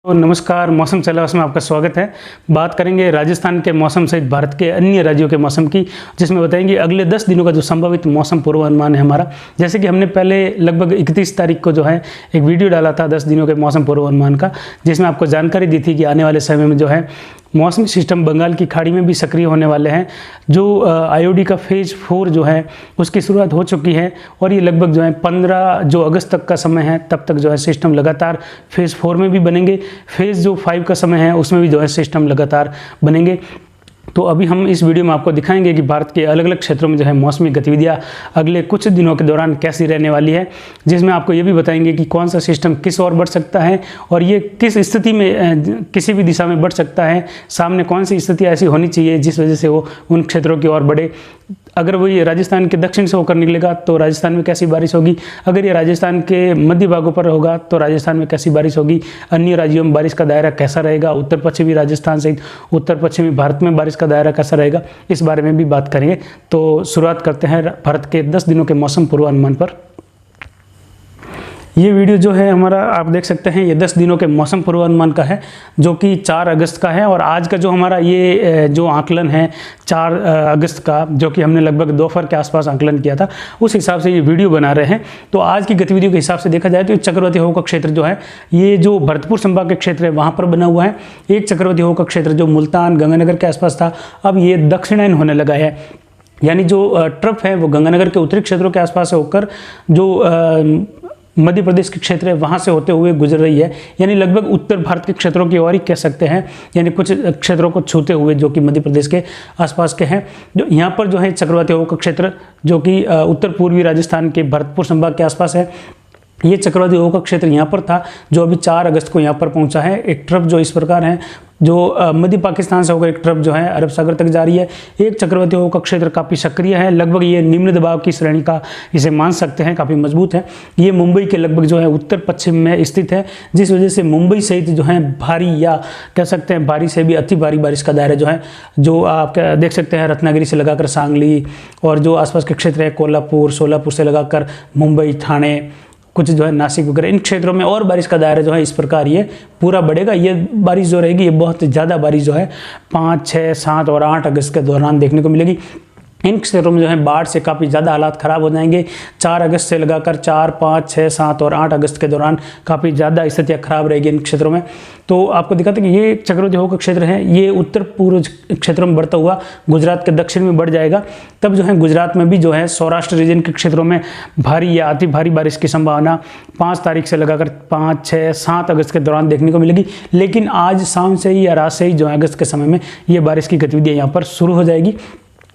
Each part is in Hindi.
तो नमस्कार, मौसम चैनल में आपका स्वागत है। बात करेंगे राजस्थान के मौसम सहित भारत के अन्य राज्यों के मौसम की, जिसमें बताएंगे अगले 10 दिनों का जो संभावित मौसम पूर्वानुमान है हमारा। जैसे कि हमने पहले लगभग 31 तारीख को जो है एक वीडियो डाला था 10 दिनों के मौसम पूर्वानुमान का, जिसमें आपको जानकारी दी थी कि आने वाले समय में जो है मौसमी सिस्टम बंगाल की खाड़ी में भी सक्रिय होने वाले हैं। जो IOD का फेज़ 4 जो है उसकी शुरुआत हो चुकी है और ये लगभग जो है 15 जो अगस्त तक का समय है, तब तक जो है सिस्टम लगातार फेज़ 4 में भी बनेंगे। फेज़ जो 5 का समय है उसमें भी जो है सिस्टम लगातार बनेंगे। तो अभी हम इस वीडियो में आपको दिखाएंगे कि भारत के अलग अलग क्षेत्रों में जो है मौसमी गतिविधियां अगले कुछ दिनों के दौरान कैसी रहने वाली है, जिसमें आपको ये भी बताएंगे कि कौन सा सिस्टम किस ओर बढ़ सकता है और ये किस स्थिति में किसी भी दिशा में बढ़ सकता है। सामने कौन सी स्थिति ऐसी होनी चाहिए जिस वजह से वो उन क्षेत्रों की ओर बढ़े। अगर वो ये राजस्थान के दक्षिण से होकर निकलेगा तो राजस्थान में कैसी बारिश होगी, अगर ये राजस्थान के मध्य भागों पर होगा तो राजस्थान में कैसी बारिश होगी, अन्य राज्यों में बारिश का दायरा कैसा रहेगा, उत्तर पश्चिमी राजस्थान सहित उत्तर पश्चिमी भारत में बारिश का दायरा कैसा रहेगा, इस बारे में भी बात करेंगे। तो शुरुआत करते हैं भारत के 10 दिनों के मौसम पूर्वानुमान पर। ये वीडियो जो है हमारा आप देख सकते हैं, ये 10 दिनों के मौसम पूर्वानुमान का है, जो कि 4 अगस्त का है। और आज का जो हमारा ये जो आकलन है 4 अगस्त का, जो कि हमने लगभग दोपहर के आसपास आकलन किया था, उस हिसाब से ये वीडियो बना रहे हैं। तो आज की गतिविधियों के हिसाब से देखा जाए तो चक्रवाती हवा का क्षेत्र जो है ये जो भरतपुर संभाग के क्षेत्र है वहाँ पर बना हुआ है। एक चक्रवाती हवा का क्षेत्र जो मुल्तान गंगानगर के आसपास था, अब ये दक्षिणायन होने लगा है। यानी जो ट्रफ है वो गंगानगर के उत्तरी क्षेत्रों के आसपास से होकर जो मध्य प्रदेश के क्षेत्र है वहाँ से होते हुए गुजर रही है। यानी लगभग उत्तर भारत के क्षेत्रों की ओर ही कह सकते हैं, यानी कुछ क्षेत्रों को छूते हुए जो कि मध्य प्रदेश के आसपास के हैं। जो यहाँ पर जो है चक्रवाती हवा का क्षेत्र जो कि उत्तर पूर्वी राजस्थान के भरतपुर संभाग के आसपास है, ये चक्रवाती हवा का क्षेत्र यहाँ पर था जो अभी 4 अगस्त को यहाँ पर पहुँचा है। एक ट्रफ जो इस प्रकार है, जो मध्य पाकिस्तान से होकर एक ट्रफ जो है अरब सागर तक जा रही है। एक चक्रवाती हवा का क्षेत्र काफ़ी सक्रिय है, लगभग ये निम्न दबाव की श्रेणी का इसे मान सकते हैं, काफ़ी मजबूत है। ये मुंबई के लगभग जो है उत्तर पश्चिम में स्थित है, जिस वजह से मुंबई सहित जो है भारी या कह सकते हैं भारी से भी अति भारी बारिश का दायरा जो है, जो आप देख सकते हैं रत्नागिरी से लगाकर सांगली और जो आसपास के क्षेत्र है कोल्हापुर सोलापुर से लगाकर मुंबई ठाणे, कुछ जो है नासिक वगैरह, इन क्षेत्रों में और बारिश का दायरा जो है इस प्रकार ये पूरा बढ़ेगा। ये बारिश जो रहेगी ये बहुत ज़्यादा बारिश जो है 5, 6, 7 और 8 अगस्त के दौरान देखने को मिलेगी। इन क्षेत्रों में जो है बाढ़ से काफ़ी ज़्यादा हालात ख़राब हो जाएंगे। 4 अगस्त से लगाकर 4, 5, 6, 7 और 8 अगस्त के दौरान काफ़ी ज़्यादा स्थितियाँ खराब रहेगी इन क्षेत्रों में। तो आपको दिखाते हैं कि ये चक्रवाती हवा का क्षेत्र है, ये उत्तर पूर्व क्षेत्रों में बढ़ता हुआ गुजरात के दक्षिण में बढ़ जाएगा। तब जो है गुजरात में भी जो है सौराष्ट्र रीजन के क्षेत्रों में भारी या अति भारी बारिश की संभावना 5 तारीख से लगाकर 5, 6, 7 अगस्त के दौरान देखने को मिलेगी। लेकिन आज शाम से ही या रात से ही जो अगस्त के समय में ये बारिश की गतिविधियाँ यहाँ पर शुरू हो जाएगी।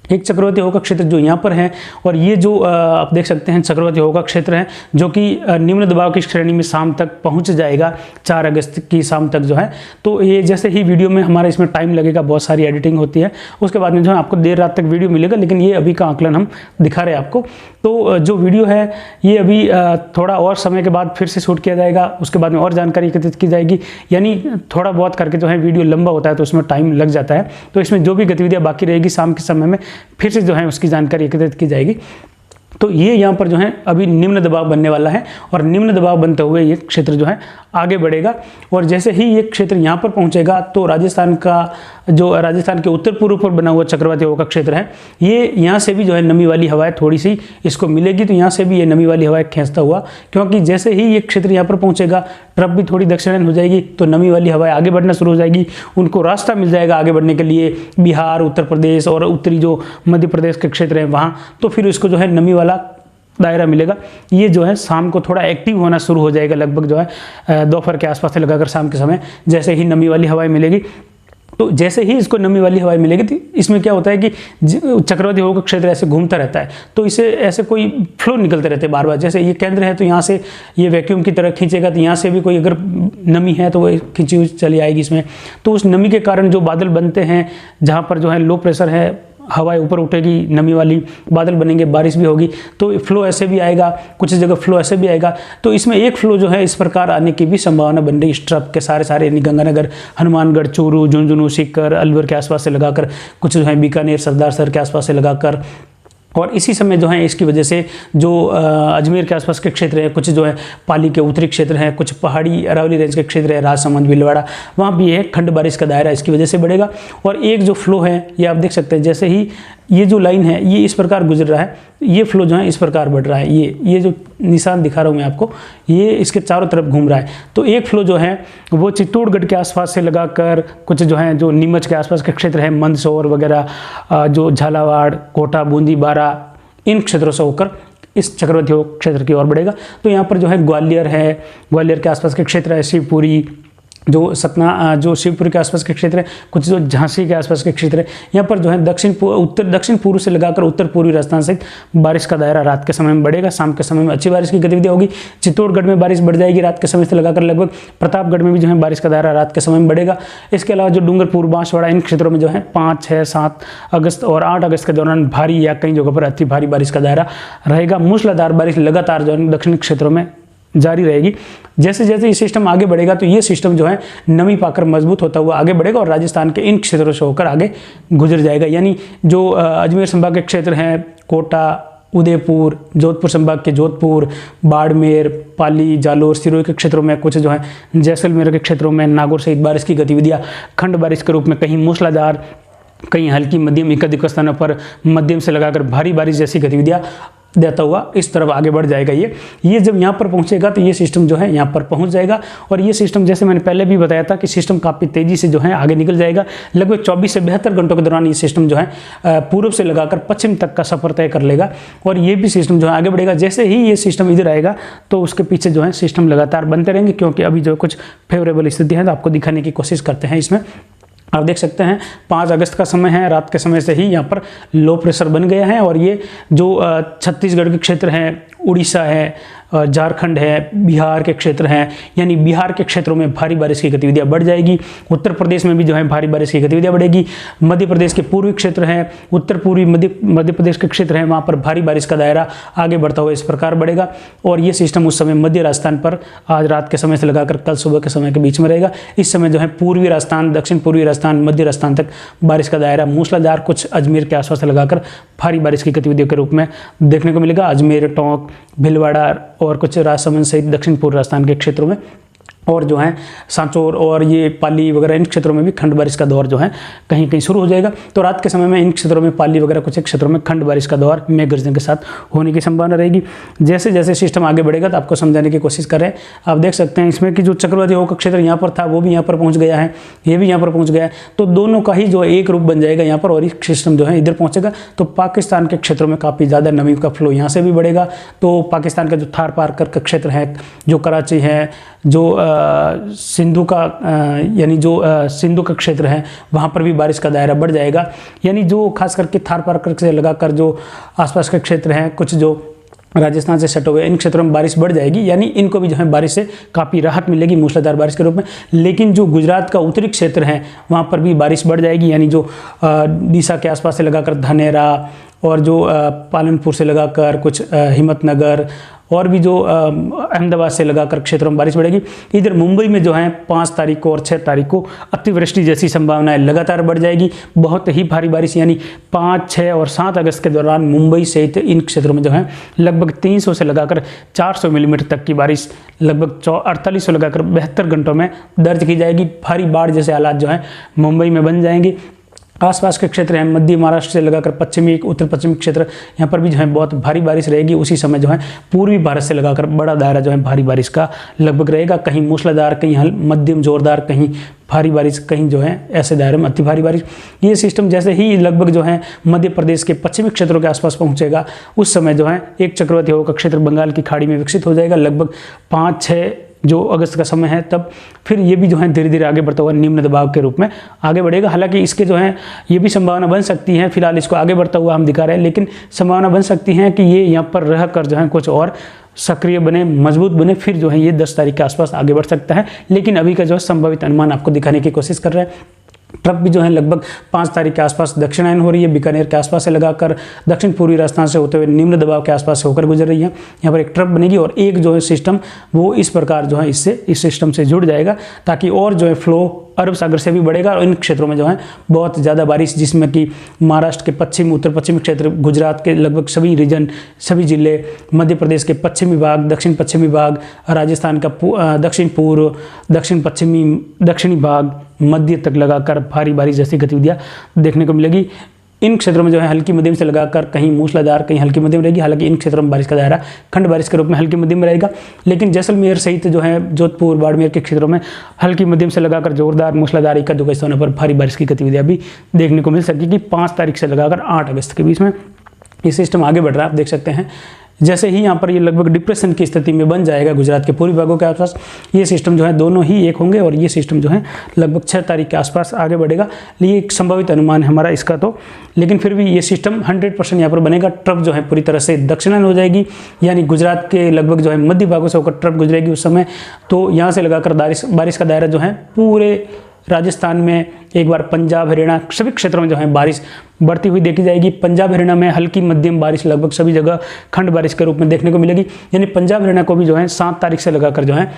एक चक्रवाती हवा का क्षेत्र जो यहाँ पर है, और ये जो आप देख सकते हैं चक्रवाती हवा का क्षेत्र है जो कि निम्न दबाव की श्रेणी में शाम तक पहुँच जाएगा, 4 अगस्त की शाम तक जो है। तो ये जैसे ही वीडियो में हमारा इसमें टाइम लगेगा, बहुत सारी एडिटिंग होती है, उसके बाद में जो है आपको देर रात तक वीडियो मिलेगा, लेकिन ये अभी का आकलन हम दिखा रहे हैं आपको। तो जो वीडियो है ये अभी थोड़ा और समय के बाद फिर से शूट किया जाएगा, उसके बाद में और जानकारी एकत्रित की जाएगी। यानी थोड़ा बहुत करके जो है वीडियो लंबा होता है तो उसमें टाइम लग जाता है। तो इसमें जो भी गतिविधियाँ बाकी रहेगी शाम के समय में फिर से जो है उसकी जानकारी एकत्रित की जाएगी। तो ये यहाँ पर जो है अभी निम्न दबाव बनने वाला है और निम्न दबाव बनते हुए ये क्षेत्र जो है आगे बढ़ेगा। और जैसे ही ये क्षेत्र यहाँ पर पहुँचेगा तो राजस्थान के उत्तर पूर्व पर बना हुआ चक्रवाती हवा का क्षेत्र है, ये यहाँ से भी जो है नमी वाली हवाएं थोड़ी सी इसको मिलेगी। तो यहाँ से भी ये नमी वाली हवाएं खींचता हुआ, क्योंकि जैसे ही ये क्षेत्र यहाँ पर पहुँचेगा ट्रफ भी थोड़ी दक्षिणायन हो जाएगी, तो नमी वाली हवाएं आगे बढ़ना शुरू हो जाएगी, उनको रास्ता मिल जाएगा आगे बढ़ने के लिए बिहार, उत्तर प्रदेश और उत्तरी जो मध्य प्रदेश के क्षेत्र हैं वहाँ। तो फिर इसको जो है नमी वाला दायरा मिलेगा। ये जो है शाम को थोड़ा एक्टिव होना शुरू हो जाएगा, लगभग जो है दोपहर के आसपास से लगाकर शाम के समय जैसे ही नमी वाली हवाएं मिलेगी। तो जैसे ही इसको नमी वाली हवाएं मिलेगी तो इसमें क्या होता है कि चक्रवाती हवा का क्षेत्र ऐसे घूमता रहता है, तो इसे ऐसे कोई फ्लो निकलते रहते हैं बार बार। जैसे ये केंद्र है तो यहाँ से ये वैक्यूम की तरह खींचेगा, तो यहाँ से भी कोई अगर नमी है तो वो खींची हुई चली आएगी इसमें। तो उस नमी के कारण जो बादल बनते हैं, जहाँ पर जो है लो प्रेशर है, हवाएं ऊपर उठेगी, नमी वाली बादल बनेंगे, बारिश भी होगी, तो फ्लो ऐसे भी आएगा, कुछ जगह फ्लो ऐसे भी आएगा। तो इसमें एक फ्लो जो है इस प्रकार आने की भी संभावना बन रही है। इस ट्रफ के सारे यानी गंगानगर, हनुमानगढ़, चूरू, झुंझुनू, सीकर, अलवर के आसपास से लगाकर, कुछ जो है बीकानेर, सरदार सर के आसपास से लगाकर और इसी समय जो है इसकी वजह से जो अजमेर के आसपास के क्षेत्र है, कुछ जो है पाली के उत्तरी क्षेत्र हैं, कुछ पहाड़ी अरावली रेंज के क्षेत्र है, राजसमंद, भीलवाड़ा, वहाँ भी है खंड बारिश का दायरा इसकी वजह से बढ़ेगा। और एक जो फ्लो है ये आप देख सकते हैं, जैसे ही ये जो लाइन है ये इस प्रकार गुजर रहा है, ये फ्लो जो है इस प्रकार बढ़ रहा है, ये जो निशान दिखा रहा हूँ मैं आपको, ये इसके चारों तरफ घूम रहा है। तो एक फ्लो जो है वो चित्तौड़गढ़ के आसपास से लगाकर कुछ जो है जो नीमच के आसपास के क्षेत्र है, मंदसौर वगैरह, जो झालावाड़, कोटा, बूंदी, बारा, इन क्षेत्रों से होकर इस चक्रवाती क्षेत्र की ओर बढ़ेगा। तो यहाँ पर जो है ग्वालियर है, ग्वालियर के आसपास के क्षेत्र है, शिवपुरी, जो सतना, जो शिवपुरी के आसपास के क्षेत्र है, कुछ जो झांसी के आसपास के क्षेत्र है, यहाँ पर जो है दक्षिण पूर्व से लगाकर उत्तर पूर्वी राजस्थान सहित बारिश का दायरा रात के समय में बढ़ेगा। शाम के समय में अच्छी बारिश की गतिविधि होगी। चित्तौड़गढ़ में बारिश बढ़ जाएगी रात के समय से लगाकर, लगभग प्रतापगढ़ में भी जो है बारिश का दायरा रात के समय में बढ़ेगा। इसके अलावा जो डूंगरपुर, बांसवाड़ा, इन क्षेत्रों में जो है 5, 6, 7 अगस्त और 8 अगस्त के दौरान भारी या कई जगहों पर अति भारी बारिश का दायरा रहेगा। मूसलाधार बारिश लगातार जो है दक्षिणी क्षेत्रों में जारी रहेगी। जैसे जैसे ये सिस्टम आगे बढ़ेगा तो ये सिस्टम जो है नमी पाकर मजबूत होता हुआ आगे बढ़ेगा और राजस्थान के इन क्षेत्रों से होकर आगे गुजर जाएगा। यानी जो अजमेर संभाग के क्षेत्र हैं, कोटा, उदयपुर, जोधपुर संभाग के जोधपुर, बाड़मेर, पाली, जालोर, सिरोही के क्षेत्रों में, कुछ जो है जैसलमेर के क्षेत्रों में, नागौर सहित बारिश की गतिविधियाँ खंड बारिश के रूप में कहीं मूसलाधार, कहीं हल्की मध्यम, एकाधिक स्थानों पर मध्यम से लगाकर भारी बारिश जैसी गतिविधियाँ देता हुआ इस तरफ आगे बढ़ जाएगा। ये जब यहाँ पर पहुँचेगा तो ये सिस्टम जो है यहाँ पर पहुँच जाएगा। और ये सिस्टम, जैसे मैंने पहले भी बताया था कि सिस्टम काफ़ी तेज़ी से जो है आगे निकल जाएगा। लगभग 24 से 72 घंटों के दौरान ये सिस्टम जो है पूर्व से लगाकर पश्चिम तक का सफर तय कर लेगा और ये भी सिस्टम जो है आगे बढ़ेगा। जैसे ही ये सिस्टम इधर आएगा तो उसके पीछे जो है सिस्टम लगातार बनते रहेंगे, क्योंकि अभी जो कुछ फेवरेबल स्थिति है तो आपको दिखाने की कोशिश करते हैं। इसमें आप देख सकते हैं 5 अगस्त का समय है, रात के समय से ही यहाँ पर लो प्रेशर बन गया है और ये जो छत्तीसगढ़ के क्षेत्र हैं, उड़ीसा है, झारखंड है, बिहार के क्षेत्र हैं, यानी बिहार के क्षेत्रों में भारी बारिश की गतिविधियाँ बढ़ जाएगी। उत्तर प्रदेश में भी जो है भारी बारिश की गतिविधियाँ बढ़ेगी। मध्य प्रदेश के पूर्वी क्षेत्र हैं, उत्तर पूर्वी मध्य प्रदेश के क्षेत्र हैं, वहाँ पर भारी बारिश का दायरा आगे बढ़ता हुआ इस प्रकार बढ़ेगा। और ये सिस्टम उस समय मध्य राजस्थान पर आज रात के समय से लगाकर कल सुबह के समय के बीच में रहेगा। इस समय जो है पूर्वी राजस्थान, दक्षिण पूर्वी राजस्थान, मध्य राजस्थान तक बारिश का दायरा मूसलाधार, कुछ अजमेर के आसपास से लगाकर भारी बारिश की गतिविधियों के रूप में देखने को मिलेगा। अजमेर, टोंक, भीलवाड़ा और कुछ राजसमंद सहित दक्षिण पूर्व राजस्थान के क्षेत्रों में, और जो है सांचौर और ये पाली वगैरह इन क्षेत्रों में भी खंड बारिश का दौर जो है कहीं कहीं शुरू हो जाएगा। तो रात के समय में इन क्षेत्रों में, पाली वगैरह कुछ क्षेत्रों में खंड बारिश का दौर मेघ गर्जन के साथ होने की संभावना रहेगी। जैसे जैसे सिस्टम आगे बढ़ेगा तो आपको समझाने की कोशिश कर रहे हैं। आप देख सकते हैं इसमें कि जो चक्रवाती हवा का क्षेत्र यहाँ पर था वो भी यहाँ पर पहुँच गया है, ये भी यहाँ पर पहुँच गया है। तो दोनों का ही जो एक रूप बन जाएगा यहाँ पर, और एक सिस्टम जो है इधर पहुँचेगा तो पाकिस्तान के क्षेत्रों में काफ़ी ज़्यादा नमी का फ्लो यहाँ से भी बढ़ेगा। तो पाकिस्तान का जो थार पार का क्षेत्र है, जो कराची है, जो सिंधु का यानी जो सिंधु का क्षेत्र है, वहाँ पर भी बारिश का दायरा बढ़ जाएगा। यानी जो खास करके थार पार से लगाकर जो आसपास के क्षेत्र हैं, कुछ जो राजस्थान से सटे हुए, इन क्षेत्रों में बारिश बढ़ जाएगी। यानी इनको भी जो है बारिश से काफ़ी राहत मिलेगी मूसलाधार बारिश के रूप में। लेकिन जो गुजरात का उत्तरी क्षेत्र है वहाँ पर भी बारिश बढ़ जाएगी। यानी जो डीसा के आसपास से लगाकर धानेरा और जो पालनपुर से लगाकर कुछ हिम्मतनगर और भी जो अहमदाबाद से लगाकर क्षेत्रों में बारिश बढ़ेगी। इधर मुंबई में जो है 5 तारीख को और 6 तारीख को अतिवृष्टि जैसी संभावनाएं लगातार बढ़ जाएगी। बहुत ही भारी बारिश, यानी 5, 6 और 7 अगस्त के दौरान मुंबई सहित इन क्षेत्रों में जो है लगभग 300 से लगाकर 400 मिलीमीटर तक की बारिश लगभग 48 से लगाकर 72 घंटों में दर्ज की जाएगी। भारी बाढ़ जैसे हालात जो है मुंबई में बन जाएंगे। आसपास के क्षेत्र हैं, मध्य महाराष्ट्र से लगाकर पश्चिमी, उत्तर पश्चिमी क्षेत्र, यहाँ पर भी जो है बहुत भारी बारिश रहेगी। उसी समय जो है पूर्वी भारत से लगाकर बड़ा दायरा जो है भारी बारिश का लगभग रहेगा। कहीं मूसलाधार, कहीं मध्यम जोरदार, कहीं भारी बारिश, कहीं जो है ऐसे दायरे में अति भारी बारिश। ये सिस्टम जैसे ही लगभग जो है मध्य प्रदेश के पश्चिमी क्षेत्रों के आसपास पहुँचेगा, उस समय जो है एक चक्रवाती हवा का क्षेत्र बंगाल की खाड़ी में विकसित हो जाएगा। लगभग 5-6 जो अगस्त का समय है तब फिर ये भी जो है धीरे धीरे आगे बढ़ता हुआ निम्न दबाव के रूप में आगे बढ़ेगा। हालांकि इसके जो है ये भी संभावना बन सकती है, फिलहाल इसको आगे बढ़ता हुआ हम दिखा रहे हैं, लेकिन संभावना बन सकती है कि ये यहाँ पर रह कर जो है कुछ और सक्रिय बने, मजबूत बने, फिर जो है ये 10 तारीख के आसपास आगे बढ़ सकता है। लेकिन अभी का जो है संभावित अनुमान आपको दिखाने की कोशिश कर रहे हैं। ट्रफ भी जो है लगभग 5 तारीख के आसपास दक्षिणायन हो रही है, बीकानेर के आसपास से लगाकर दक्षिण पूर्वी राजस्थान से होते हुए निम्न दबाव के आसपास से होकर गुजर रही है। यहाँ पर एक ट्रफ बनेगी और एक जो है सिस्टम वो इस प्रकार जो है इस सिस्टम से जुड़ जाएगा, ताकि और जो है फ्लो अरब सागर से भी बढ़ेगा और इन क्षेत्रों में जो है बहुत ज़्यादा बारिश, जिसमें कि महाराष्ट्र के पश्चिम उत्तर पश्चिमी क्षेत्र, गुजरात के लगभग सभी रीजन, सभी जिले, मध्य प्रदेश के पश्चिमी भाग, दक्षिण पश्चिमी भाग, राजस्थान का दक्षिण पूर्व, दक्षिण पश्चिमी, दक्षिणी भाग, मध्य तक लगाकर भारी बारिश जैसी गतिविधियाँ देखने को मिलेगी। इन क्षेत्रों में जो है हल्की मध्यम से लगाकर कहीं मूसलाधार, कहीं हल्की मध्यम रहेगी। हालांकि इन क्षेत्रों में बारिश का दायरा खंड बारिश के रूप में हल्की मध्यम रहेगा, लेकिन जैसलमेर सहित जो है जोधपुर, बाड़मेर के क्षेत्रों में हल्की मध्यम से लगाकर जोरदार मूसलाधार इक्का दुक्का स्थानों पर भारी बारिश की गतिविधियां भी देखने को मिल सकेगी 5 तारीख से लगाकर 8 अगस्त के बीच में। ये सिस्टम आगे बढ़ रहा है, आप देख सकते हैं। जैसे ही यहाँ पर ये लगभग डिप्रेशन की स्थिति में बन जाएगा गुजरात के पूर्वी भागों के आसपास, ये सिस्टम जो है दोनों ही एक होंगे और ये सिस्टम जो है लगभग 6 तारीख के आसपास आगे बढ़ेगा। ये एक संभावित अनुमान है हमारा इसका तो, लेकिन फिर भी ये सिस्टम 100% यहाँ पर बनेगा। ट्रफ जो है पूरी तरह से दक्षिणायन हो जाएगी, यानी गुजरात के लगभग जो है मध्य भागों से होकर ट्रफ गुजरेगी उस समय। तो यहाँ से लगाकर बारिश का दायरा जो है पूरे राजस्थान में, एक बार पंजाब, हरियाणा सभी क्षेत्रों में जो है बारिश बढ़ती हुई देखी जाएगी। पंजाब हरियाणा में हल्की मध्यम बारिश लगभग सभी जगह खंड बारिश के रूप में देखने को मिलेगी, यानी पंजाब हरियाणा को भी जो है 7 तारीख से लगाकर जो है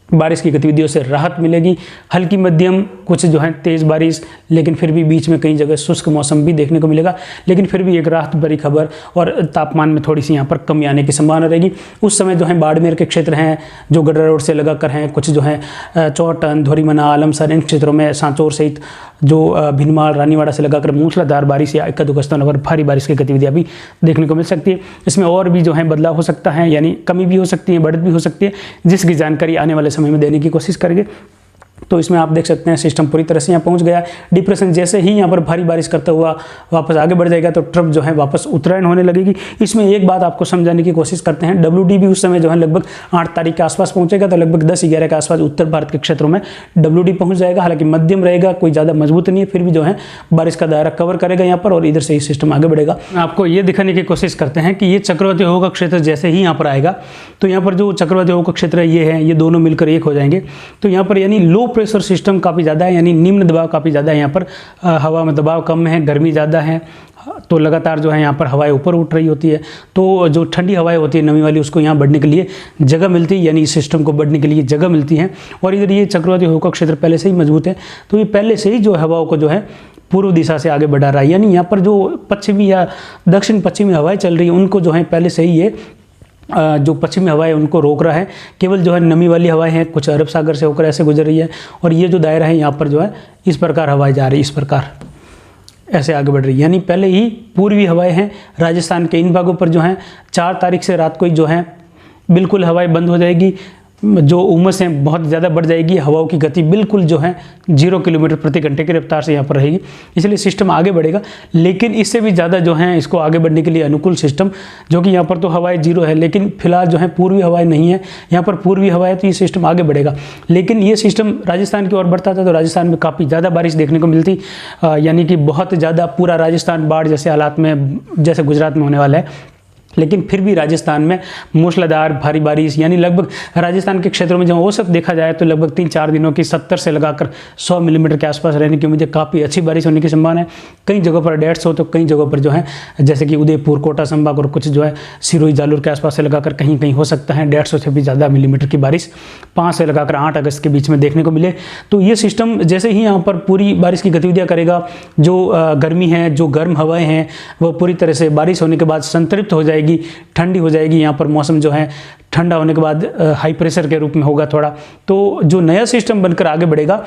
बारिश की गतिविधियों से राहत मिलेगी। हल्की मध्यम, कुछ जो है तेज़ बारिश, लेकिन फिर भी बीच में कई जगह शुष्क मौसम भी देखने को मिलेगा, लेकिन फिर भी एक राहत भरी खबर और तापमान में थोड़ी सी यहाँ पर कमी आने की संभावना रहेगी। उस समय जो है बाड़मेर के क्षेत्र हैं जो गडरा रोड से लगाकर हैं, कुछ जो है चौटन, धोरीमना, आलमसर, इन क्षेत्रों में सांचौर सहित जो भिनमाल, रानीवाड़ा से लगाकर मूसलाधार बारिश या इक्का दुक्का स्थानों पर भारी बारिश की गतिविधियाँ भी देखने को मिल सकती है। इसमें और भी जो है बदलाव हो सकता है, यानी कमी भी हो सकती है, बढ़त भी हो सकती है, जिसकी जानकारी आने वाले समय में देने की कोशिश करेंगे। तो इसमें आप देख सकते हैं सिस्टम पूरी तरह से यहाँ पहुँच गया। डिप्रेशन जैसे ही यहाँ पर भारी बारिश करता हुआ वापस आगे बढ़ जाएगा तो ट्रफ जो है वापस उत्तरायण होने लगेगी। इसमें एक बात आपको समझाने की कोशिश करते हैं, WD भी उस समय जो है लगभग 8 तारीख के आसपास पहुँचेगा, तो लगभग 10-11 के आसपास उत्तर भारत के क्षेत्रों में WD पहुँच जाएगा। हालांकि मध्यम रहेगा, कोई ज़्यादा मजबूत नहीं है, फिर भी जो है बारिश का दायरा कवर करेगा यहाँ पर और इधर से ही सिस्टम आगे बढ़ेगा। आपको ये दिखाने की कोशिश करते हैं कि ये चक्रवाती हवा का क्षेत्र जैसे ही यहाँ पर आएगा तो यहाँ पर जो चक्रवाती हवा का क्षेत्र है ये है, ये दोनों मिलकर एक हो जाएंगे। तो यहाँ पर यानी लो प्रेशर सिस्टम काफ़ी ज़्यादा है, यानी निम्न दबाव काफ़ी ज़्यादा है। यहाँ पर हवा में दबाव कम है, गर्मी ज़्यादा है, तो लगातार जो है यहाँ पर हवाएं ऊपर उठ रही होती है। तो जो ठंडी हवाएं होती है नमी वाली, उसको यहाँ बढ़ने के लिए जगह मिलती है, यानी इस सिस्टम को बढ़ने के लिए जगह मिलती है। और इधर ये चक्रवाती हवा का क्षेत्र पहले से ही मजबूत है, तो ये पहले से ही जो हवाओं को जो है पूर्व दिशा से आगे बढ़ा रहा है। यानी यहाँ पर जो पश्चिमी या दक्षिण पश्चिमी हवाएं चल रही हैं उनको जो है पहले से ही ये जो पश्चिमी हवाएं उनको रोक रहा है। केवल जो है नमी वाली हवाएं हैं कुछ अरब सागर से होकर ऐसे गुजर रही है, और ये जो दायरा है यहाँ पर जो है इस प्रकार हवाएं जा रही है, इस प्रकार ऐसे आगे बढ़ रही है। यानी पहले ही पूर्वी हवाएं हैं राजस्थान के इन भागों पर जो है 4 तारीख से रात को ही जो है बिल्कुल हवाएं बंद हो जाएगी। जो उमस है बहुत ज़्यादा बढ़ जाएगी, हवाओं की गति बिल्कुल जो है 0 किलोमीटर प्रति घंटे की रफ्तार से यहाँ पर रहेगी, इसलिए सिस्टम आगे बढ़ेगा। लेकिन इससे भी ज़्यादा जो है इसको आगे बढ़ने के लिए अनुकूल सिस्टम, जो कि यहाँ पर तो हवाएं 0 है, लेकिन फिलहाल जो है पूर्वी हवाएं नहीं है, यहाँ पर पूर्वी हवाएं, तो ये सिस्टम आगे बढ़ेगा। लेकिन ये सिस्टम राजस्थान की ओर बढ़ता था तो राजस्थान में काफ़ी ज़्यादा बारिश देखने को मिलती, यानी कि बहुत ज़्यादा पूरा राजस्थान बाढ़ जैसे हालात में जैसे गुजरात में होने वाला है। लेकिन फिर भी राजस्थान में मूसलाधार भारी बारिश, यानी लगभग राजस्थान के क्षेत्रों में जब औसत देखा जाए तो लगभग 3-4 दिनों की 70 से लगाकर 100 मिलीमीटर के आसपास रहने की उम्मीद है। काफ़ी अच्छी बारिश होने की संभावना है। कई जगहों पर 150, तो कई जगहों पर जो है जैसे कि उदयपुर, कोटा संभाग और कुछ जो है सिरोही, जालोर के आसपास से लगाकर कहीं कहीं हो सकता है 150 से भी ज़्यादा मिलीमीटर की बारिश 5 से लगाकर 8 अगस्त के बीच में देखने को मिले। तो ये सिस्टम जैसे ही यहाँ पर पूरी बारिश की गतिविधियाँ करेगा, जो गर्मी है, जो गर्म हवाएँ हैं, वो पूरी तरह से बारिश होने के बाद संतृप्त हो जाएगी, ठंडी हो जाएगी। यहाँ पर मौसम जो है ठंडा होने के बाद हाई प्रेशर के रूप में होगा थोड़ा। तो जो नया सिस्टम बनकर आगे बढ़ेगा,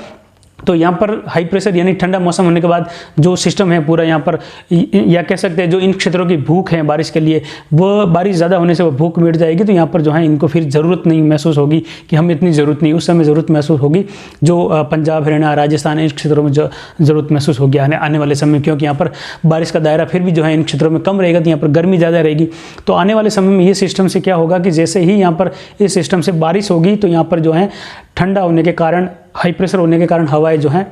तो यहाँ पर हाई प्रेशर यानी ठंडा मौसम होने के बाद जो सिस्टम है पूरा यहाँ पर, या कह सकते हैं जो इन क्षेत्रों की भूख है बारिश के लिए, वो बारिश ज़्यादा होने से वो भूख मिट जाएगी। तो यहाँ पर जो है इनको फिर ज़रूरत नहीं महसूस होगी कि हमें इतनी ज़रूरत नहीं, उस समय ज़रूरत महसूस होगी जो पंजाब, हरियाणा, राजस्थान इन क्षेत्रों में जो ज़रूरत महसूस होगी आने वाले समय में, क्योंकि यहाँ पर बारिश का दायरा फिर भी जो है इन क्षेत्रों में कम रहेगा, तो यहाँ पर गर्मी ज़्यादा रहेगी। तो आने वाले समय में ये सिस्टम से क्या होगा कि जैसे ही यहाँ पर इस सिस्टम से बारिश होगी तो यहाँ पर जो है ठंडा होने के कारण, हाई प्रेशर होने के कारण हवाएं जो हैं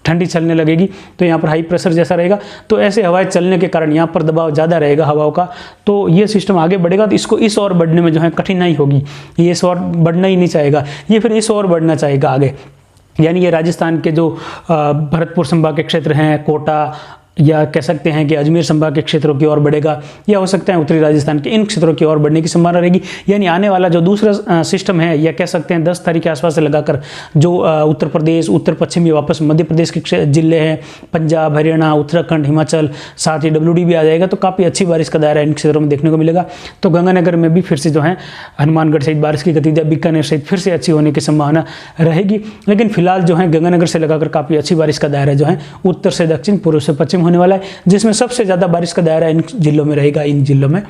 ठंडी चलने लगेगी। तो यहाँ पर हाई प्रेशर जैसा रहेगा, तो ऐसे हवाएं चलने के कारण यहाँ पर दबाव ज़्यादा रहेगा हवाओं का, तो ये सिस्टम आगे बढ़ेगा। तो इसको इस ओर बढ़ने में जो है कठिनाई होगी, ये इस ओर बढ़ना ही नहीं चाहेगा, ये फिर इस ओर बढ़ना चाहेगा आगे। यानी ये राजस्थान के जो भरतपुर संभाग के क्षेत्र हैं, कोटा, या कह सकते हैं कि अजमेर संभाग के क्षेत्रों की ओर बढ़ेगा, या हो सकता है उत्तरी राजस्थान के इन क्षेत्रों की ओर बढ़ने की संभावना रहेगी। यानी आने वाला जो दूसरा सिस्टम है, या कह सकते हैं 10 तारीख के आसपास से लगाकर जो उत्तर प्रदेश, उत्तर पश्चिमी वापस मध्य प्रदेश के जिले हैं, पंजाब, हरियाणा, उत्तराखंड, हिमाचल, साथ ही WD भी आ जाएगा, तो काफ़ी अच्छी बारिश का दायरा इन क्षेत्रों में देखने को मिलेगा। तो गंगानगर में भी फिर से जो है हनुमानगढ़ सहित बारिश की गतिविधियाँ, बीकानेर सहित फिर से अच्छी होने की संभावना रहेगी। लेकिन फिलहाल जो है गंगानगर से लगाकर काफ़ी अच्छी बारिश का दायरा जो है उत्तर से दक्षिण, पूर्व से पश्चिम होने वाला है, जिसमें सबसे ज़्यादा बारिश का दायरा इन जिलों में रहेगा। इन जिलों में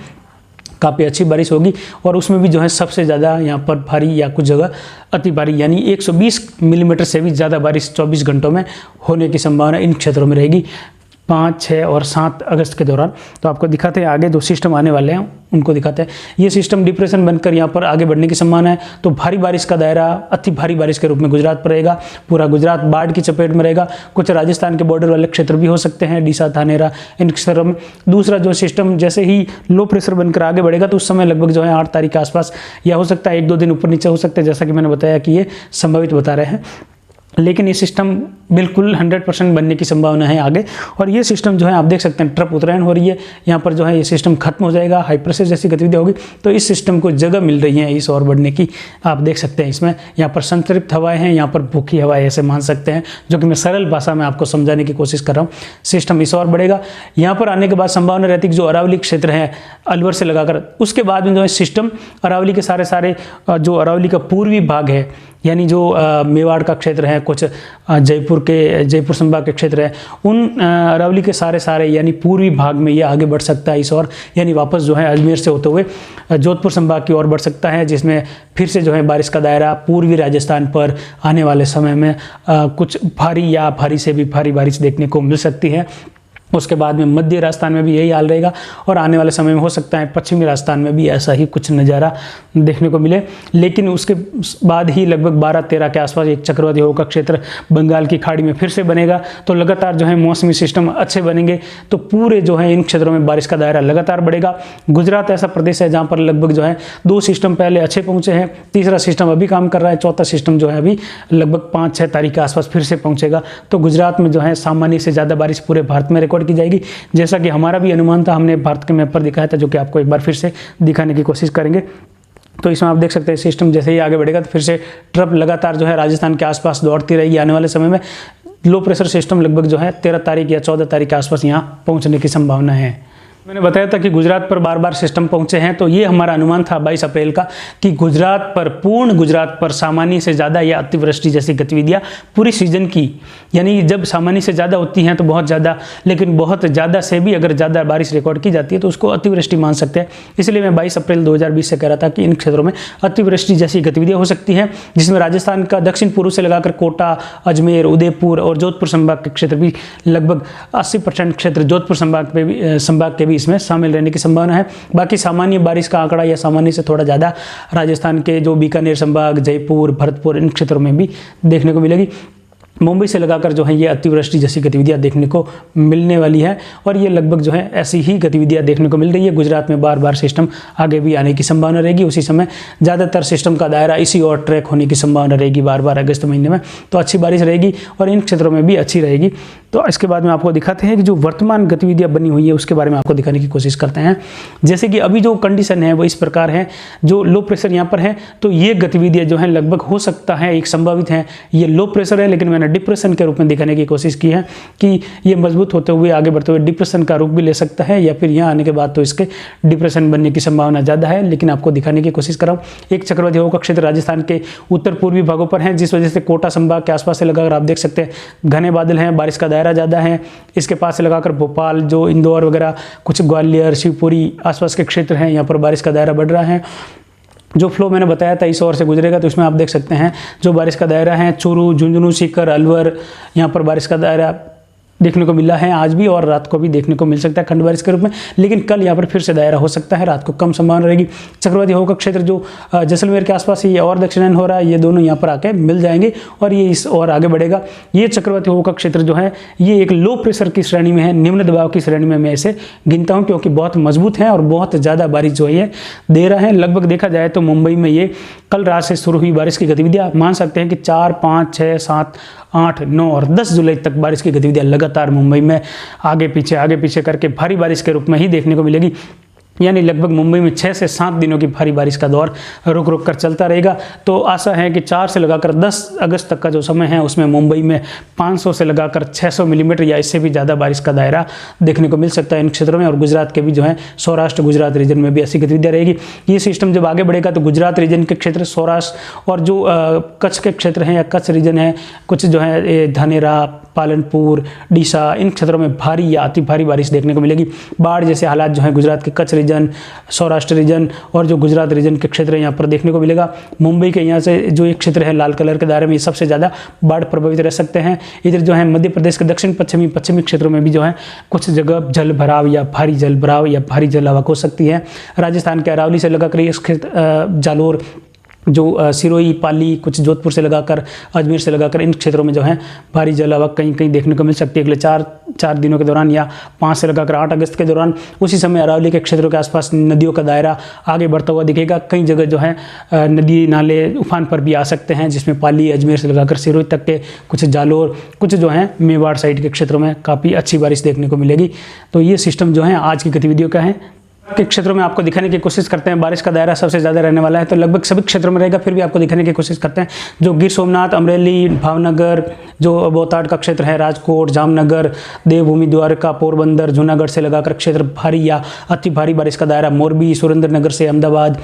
काफ़ी अच्छी बारिश होगी और उसमें भी जो है सबसे ज़्यादा यहाँ पर भारी या कुछ जगह अति भारी यानी 120 मिलीमीटर से भी ज़्यादा बारिश 24 घंटों में होने की संभावना इन क्षेत्रों में रहेगी 5, 6 और 7 अगस्त के दौरान। तो आपको दिखाते हैं आगे जो सिस्टम आने वाले हैं उनको दिखाते हैं। ये सिस्टम डिप्रेशन बनकर यहाँ पर आगे बढ़ने की संभावना है। तो भारी बारिश का दायरा अति भारी बारिश के रूप में गुजरात पर रहेगा। पूरा गुजरात बाढ़ की चपेट में रहेगा। कुछ राजस्थान के बॉर्डर वाले क्षेत्र भी हो सकते हैं, डीसा, धानेरा, इन क्षेत्रों में। दूसरा जो सिस्टम जैसे ही लो प्रेशर बनकर आगे बढ़ेगा तो उस समय लगभग जो है 8 तारीख के आसपास, या हो सकता है 1-2 दिन ऊपर नीचे हो सकते हैं, जैसा कि मैंने बताया कि ये संभावित बता रहे हैं। लेकिन ये सिस्टम बिल्कुल 100% बनने की संभावना है आगे। और ये सिस्टम जो है आप देख सकते हैं ट्रप उत्तरायण हो रही है, यहाँ पर जो है ये सिस्टम खत्म हो जाएगा, हाई प्रेशर जैसी गतिविधियाँ होगी। तो इस सिस्टम को जगह मिल रही है इस ओर बढ़ने की, आप देख सकते हैं। इसमें यहाँ पर संतृप्त हवाएं हैं, यहाँ पर भूखी हवाएं, ऐसे मान सकते हैं, जो कि मैं सरल भाषा में आपको समझाने की कोशिश कर रहा हूँ। सिस्टम इस ओर बढ़ेगा। यहाँ पर आने के बाद संभावना रहती है कि जो अरावली क्षेत्र है अलवर से लगाकर, उसके बाद में जो है सिस्टम अरावली के सारे जो अरावली का पूर्वी भाग है, यानी जो मेवाड़ का क्षेत्र है, कुछ जयपुर संभाग के क्षेत्र है, उन अरावली के सारे यानी पूर्वी भाग में ये आगे बढ़ सकता है इस ओर, यानी वापस जो है अजमेर से होते हुए जोधपुर संभाग की ओर बढ़ सकता है, जिसमें फिर से जो है बारिश का दायरा पूर्वी राजस्थान पर आने वाले समय में कुछ भारी या भारी से भी भारी बारिश देखने को मिल सकती है। उसके बाद में मध्य राजस्थान में भी यही हाल रहेगा और आने वाले समय में हो सकता है पश्चिमी राजस्थान में भी ऐसा ही कुछ नज़ारा देखने को मिले। लेकिन उसके बाद ही लगभग 12-13 के आसपास एक चक्रवाती हवा का क्षेत्र बंगाल की खाड़ी में फिर से बनेगा। तो लगातार जो है मौसमी सिस्टम अच्छे बनेंगे, तो पूरे जो है इन क्षेत्रों में बारिश का दायरा लगातार बढ़ेगा। गुजरात ऐसा प्रदेश है जहाँ पर लगभग जो है 2 सिस्टम पहले अच्छे पहुँचे हैं, तीसरा सिस्टम अभी काम कर रहा है, चौथा सिस्टम जो है अभी लगभग 5-6 तारीख के आसपास फिर से पहुँचेगा। तो गुजरात में जो है सामान्य से ज़्यादा बारिश पूरे भारत में की जाएगी, जैसा कि हमारा भी अनुमान था, हमने भारत के मैप पर दिखाया था, जो कि आपको एक बार फिर से दिखाने की कोशिश करेंगे। तो इसमें आप देख सकते हैं सिस्टम जैसे ही आगे बढ़ेगा तो फिर से ट्रप लगातार जो है राजस्थान के आसपास दौड़ती रहेगी। आने वाले समय में लो प्रेशर सिस्टम लगभग जो है 13 तारीख या 14 तारीख के आसपास यहाँ पहुँचने की संभावना है। मैंने बताया था कि गुजरात पर बार बार सिस्टम पहुंचे हैं, तो ये हमारा अनुमान था 22 अप्रैल का कि गुजरात पर, पूर्ण गुजरात पर सामान्य से ज़्यादा या अतिवृष्टि जैसी गतिविधियां पूरी सीजन की, यानी जब सामान्य से ज़्यादा होती हैं तो बहुत ज़्यादा, लेकिन बहुत ज़्यादा से भी अगर ज़्यादा बारिश रिकॉर्ड की जाती है तो उसको अतिवृष्टि मान सकते हैं। इसलिए मैं 22 अप्रैल 2020 से कह रहा था कि इन क्षेत्रों में अतिवृष्टि जैसी गतिविधियाँ हो सकती हैं, जिसमें राजस्थान का दक्षिण पूर्व से लगाकर कोटा, अजमेर, उदयपुर और जोधपुर संभाग के क्षेत्र भी लगभग 80% क्षेत्र जोधपुर संभाग के भी इसमें शामिल रहने की संभावना है। बाकी सामान्य बारिश का आंकड़ा या सामान्य से थोड़ा ज़्यादा राजस्थान के जो बीकानेर संभाग, जयपुर, भरतपुर, इन क्षेत्रों में भी देखने को मिलेगी। मुंबई से लगाकर जो है ये अतिवृष्टि जैसी गतिविधियां देखने को मिलने वाली है और ये लगभग जो है ऐसी ही गतिविधियां देखने को मिल रही है। गुजरात में बार बार सिस्टम आगे भी आने की संभावना रहेगी। उसी समय ज़्यादातर सिस्टम का दायरा इसी और ट्रैक होने की संभावना रहेगी बार बार अगस्त महीने में, तो अच्छी बारिश रहेगी और इन क्षेत्रों में भी अच्छी रहेगी। तो इसके बाद में आपको दिखाते हैं कि जो वर्तमान गतिविधियाँ बनी हुई है उसके बारे में आपको दिखाने की कोशिश करते हैं। जैसे कि अभी जो कंडीशन है वो इस प्रकार है, जो लो प्रेशर यहाँ पर है तो ये गतिविधियाँ जो है लगभग हो सकता है एक संभावित है, ये लो प्रेशर है, लेकिन मैंने डिप्रेशन के रूप में दिखाने की कोशिश की है कि ये मजबूत होते हुए आगे बढ़ते हुए डिप्रेशन का रूप भी ले सकता है, या फिर यहाँ आने के बाद तो इसके डिप्रेशन बनने की संभावना ज़्यादा है, लेकिन आपको दिखाने की कोशिश कर रहा हूँ। एक चक्रवाती हवा का क्षेत्र राजस्थान के उत्तर पूर्वी भागों पर है, जिस वजह से कोटा संभाग के आसपास से लगाकर आप देख सकते हैं घने बादल हैं, बारिश का दायरा ज़्यादा है। इसके पास से लगाकर भोपाल, जो इंदौर वगैरह, कुछ ग्वालियर, शिवपुरी आसपास के क्षेत्र हैं, यहाँ पर बारिश का दायरा बढ़ रहा है। जो फ्लो मैंने बताया था इस ओर से गुजरेगा, तो इसमें आप देख सकते हैं जो बारिश का दायरा है चूरू, झुंझुनू, सीकर, अलवर, यहाँ पर बारिश का दायरा देखने को मिला है आज भी और रात को भी देखने को मिल सकता है खंड बारिश के रूप में, लेकिन कल यहाँ पर फिर से दायरा हो सकता है, रात को कम संभावना रहेगी। चक्रवाती हवा का क्षेत्र जो जैसलमेर के आसपास ये और दक्षिणायन हो रहा है, ये दोनों यहाँ पर आके मिल जाएंगे और ये इस और आगे बढ़ेगा। ये चक्रवाती हवा का क्षेत्र जो है ये एक लो प्रेशर की श्रेणी में है, निम्न दबाव की श्रेणी में मैं इसे गिनता हूँ, क्योंकि बहुत मजबूत है और बहुत ज़्यादा बारिश जो है दे रहा है। लगभग देखा जाए तो मुंबई में ये कल रात से शुरू हुई बारिश की गतिविधियाँ मान सकते हैं कि 4, 5, 6, 7, 8, 9 और 10 जुलाई तक बारिश की गतिविधियाँ लगातार लगातार मुंबई में आगे पीछे करके भारी बारिश के रूप में ही देखने को मिलेगी। यानी लगभग मुंबई में 6 से 7 दिनों की भारी बारिश का दौर रुक रुक कर चलता रहेगा। तो आशा है कि 4 से लगाकर 10 अगस्त तक का जो समय है उसमें मुंबई में 500 से लगाकर 600 मिलीमीटर या इससे भी ज़्यादा बारिश का दायरा देखने को मिल सकता है इन क्षेत्रों में। और गुजरात के भी जो है सौराष्ट्र गुजरात रीजन में भी ऐसी गतिविधियाँ रहेगी। ये सिस्टम जब आगे बढ़ेगा तो गुजरात रीजन के क्षेत्र, सौराष्ट्र और जो कच्छ के क्षेत्र हैं या कच्छ रीजन है, कुछ जो है धानेरा, पालनपुर, डीसा, इन क्षेत्रों में भारी या अति भारी बारिश देखने को मिलेगी। बाढ़ जैसे हालात जो है गुजरात के कच्छ रीजन, सौराष्ट्र रीजन और जो गुजरात रीजन के क्षेत्र हैं यहाँ पर देखने को मिलेगा। मुंबई के यहाँ से जो एक क्षेत्र है लाल कलर के दायरे में, ये सबसे ज़्यादा बाढ़ प्रभावित रह सकते हैं। इधर जो है मध्य प्रदेश के दक्षिण पश्चिमी क्षेत्रों में भी जो है कुछ जगह जल भराव या भारी जल भराव या भारी जल आवक हो सकती है। राजस्थान के अरावली से लगाकर इस क्षेत्र जालोर, जो सिरोही, पाली, कुछ जोधपुर से लगाकर अजमेर से लगाकर इन क्षेत्रों में जो है भारी जल आवक कहीं कहीं देखने को मिल सकती है अगले 4 दिनों के दौरान या 5 से लगाकर 8 अगस्त के दौरान। उसी समय अरावली के क्षेत्रों के आसपास नदियों का दायरा आगे बढ़ता हुआ दिखेगा। कई जगह जो है नदी नाले उफान पर भी आ सकते हैं, जिसमें पाली, अजमेर से लगाकर सिरोही तक के, कुछ जालोर, कुछ जो है मेवाड़ साइड के क्षेत्रों में काफ़ी अच्छी बारिश देखने को मिलेगी। तो ये सिस्टम जो है आज की गतिविधियों का है। के क्षेत्रों में आपको दिखाने की कोशिश करते हैं बारिश का दायरा सबसे ज़्यादा रहने वाला है, तो लगभग सभी क्षेत्रों में रहेगा, फिर भी आपको दिखाने की कोशिश करते हैं। जो गिर सोमनाथ, अमरेली, भावनगर, जो बोताड़ का क्षेत्र है, राजकोट, जामनगर, देवभूमि, द्वारका, पोरबंदर, जूनागढ़ से लगाकर क्षेत्र भारी या अति भारी बारिश का दायरा, मोरबी, सुरेंद्रनगर से अहमदाबाद,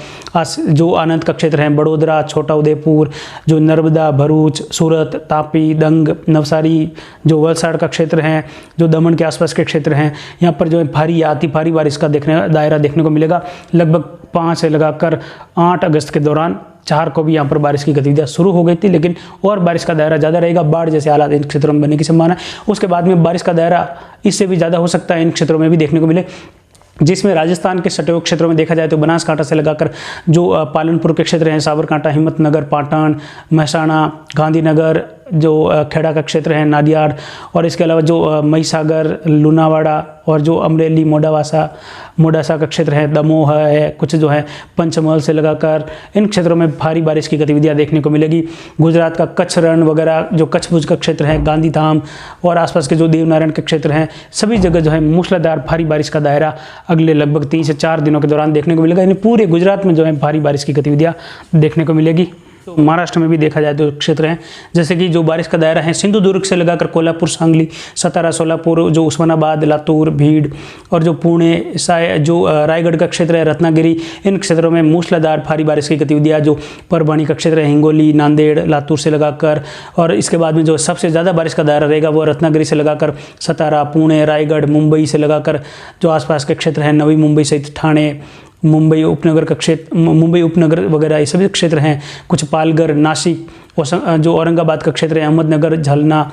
जो आनंद का क्षेत्र है, बड़ोदरा, छोटा उदेपुर, जो नर्मदा, भरूच, सूरत, तापी, दंग, नवसारी, जो वलसाड़ का क्षेत्र है, जो दमन के आसपास के क्षेत्र हैं, यहाँ पर जो है भारी या अति भारी बारिश का दायरा देखने को मिलेगा। लगभग 5 से लगाकर 8 अगस्त के दौरान 4 को भी यहाँ पर बारिश की गतिविधियाँ शुरू हो गई थी, लेकिन और बारिश का दायरा ज़्यादा रहेगा। बाढ़ जैसे हालात इन क्षेत्रों में बनने की संभावना है। उसके बाद में बारिश का दायरा इससे भी ज़्यादा हो सकता है इन क्षेत्रों में भी देखने को मिले, जिसमें राजस्थान के सटे हुए क्षेत्रों में देखा जाए तो बनासकांठा से लगाकर जो पालनपुर के क्षेत्र हैं, साबरकांठा, हिम्मतनगर, पाटन, महसाणा, गांधीनगर, जो खेड़ा का क्षेत्र है, नादियाड, और इसके अलावा जो महिसागर, लुनावाड़ा और जो अमरेली, मोडासा का क्षेत्र है, दमोह है, कुछ जो है पंचमहल से लगाकर इन क्षेत्रों में भारी बारिश की गतिविधियां देखने को मिलेगी। गुजरात का कच्छ रण वगैरह, जो कच्छ भुज का क्षेत्र है, गांधीधाम और आसपास के जो देवनारायण के क्षेत्र हैं, सभी जगह जो है मूसलाधार भारी बारिश का दायरा अगले लगभग 3 से 4 दिनों के दौरान देखने को मिलेगा। यानी पूरे गुजरात में जो है भारी बारिश की गतिविधियाँ देखने को मिलेगी। तो महाराष्ट्र में भी देखा जाए तो क्षेत्र हैं जैसे कि जो बारिश का दायरा है सिंधुदुर्ग से लगाकर कोल्हापुर, सांगली, सतारा, सोलापुर, जो उस्मानाबाद, लातूर, भीड़ और जो पुणे, जो रायगढ़ का क्षेत्र है, रत्नागिरी, इन क्षेत्रों में मूसलाधार भारी बारिश की गतिविधियाँ, जो परभणी का क्षेत्र है, हिंगोली, नांदेड़, लातूर से लगाकर, और इसके बाद में जो सबसे ज़्यादा बारिश का दायरा रहेगा वो रत्नागिरी से लगाकर सतारा, पुणे, रायगढ़, मुंबई से लगाकर जो आसपास के क्षेत्र हैं, नवी मुंबई सहित ठाणे, मुंबई उपनगर का क्षेत्र, मुंबई उपनगर वगैरह ये सभी क्षेत्र हैं, कुछ पालघर, नासिक, जो औरंगाबाद का क्षेत्र है, अहमदनगर, झलना,